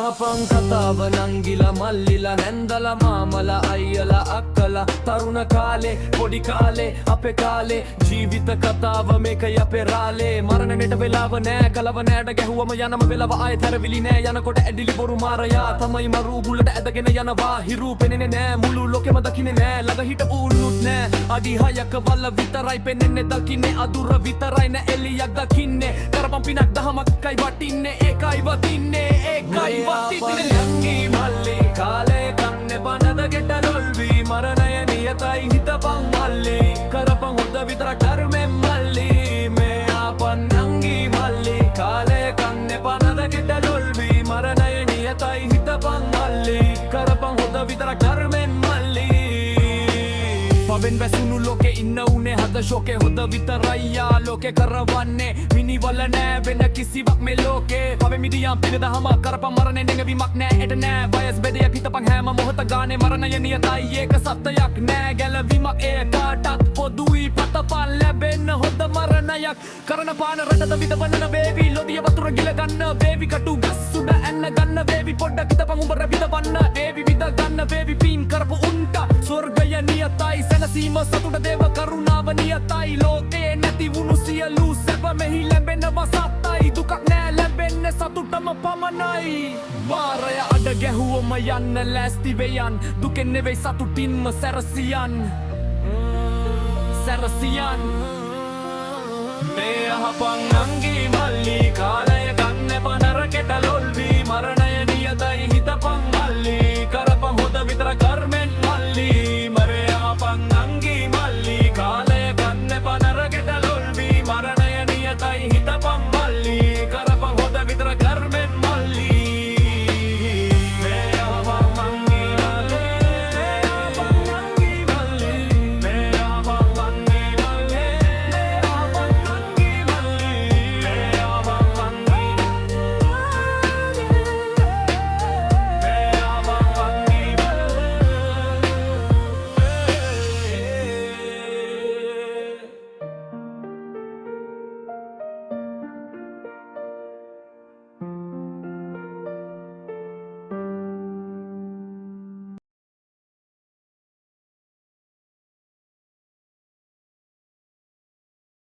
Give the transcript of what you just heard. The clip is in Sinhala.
අපං කතාව නංගිලා මල්ලිලා නැන්දලා මාමලා අයියලා අක්කලා තරුණ කාලේ පොඩි කාලේ අපේ කාලේ ජීවිත කතාව මේක යපේ රාලේ මරණයට වෙලාව නෑ කලව නෑට ගැහුවම යනම වෙලාව ආයෙ තරවිලි නෑ යනකොට ඇඩිලි බොරු මාරයා තමයි මරු බුලට ඇදගෙන යනවා හිරු පෙනෙන්නේ නෑ මුළු ලෝකෙම දකින්නේ නෑ ළඟ හිටපු උන්නුත් නෑ අඩි 6ක වල විතරයි පෙනෙන්නේ දකින්නේ අදුර විතරයි නෑ එලියක් දකින්නේ කරපම් පිනක් දහමක්යි වටින්නේ ඒකයි වටින්නේ ඒකයි වටින්නේ යංගි මල්ලි කාලේ කන්නේ බනද ගෙට ලොල්වි මරණය නියතයි හිතපන් මල්ලි කරපම් හොඳ විතරක් ධර්මෙන් මල්ලි මේ ආපන් යංගි මල්ලි කාලේ කන්නේ බනද ගෙට ලොල්වි මරණය නියතයි හිතපන් මල්ලි කරපම් හොඳ විතරක් ධර්මෙන් මල්ලි පවෙන් වැසුණු ලෝකේ ඉන්න උනේ හද ශෝකේ හොඳ විතරයි යා ලෝකේ කරවන්නේ මිනිවල නෑ වෙන කිසිවක් මේ ලෝකේ පවෙ මිදියම් පිළිදහම කරපම් මරණේ නෙඟවීමක් නෑ එට නෑ වයස් බෙදයක් හිතපන් හැම මොහොත ගානේ මරණය නියතයි ඒක සත්‍යයක් නෑ ගැලවීමක් ඒකටත් පොදුයි පතපන් ලැබෙන්න හොඳ මරණයක් කරන පාන රටද විදවන්න වේවි ලොදිය වතුර ගිල ගන්න වේවි කටු ගස් උඩ ඇන්න ගන්න වේවි පොඩ්ඩක් හිතපන් උඹ විදවන්න වේවි විද ගන්න වේවි පින් කරපු උන්ට ස්වර්ගය නියතයි සැනසීම සතුට දේව කරුණාව නියතයි ලෝකේ නැති වුණු සියලු සැප මෙහි ලැබෙනවා සත්තයි දුකක් නෑ ලැබෙන්නේ සතුටම පමණයි මාරය අඩ ගැහුවම යන්න ලෑස්ති වෙයන් දුකෙන් නෙවෙයි සතුටින්ම සැරසියන් සැරසියන් මේ අහපන් නංගි මල්ලි කාලය ගන්න පනරකට ලොල්වි මරණය නියතයි හිතපන්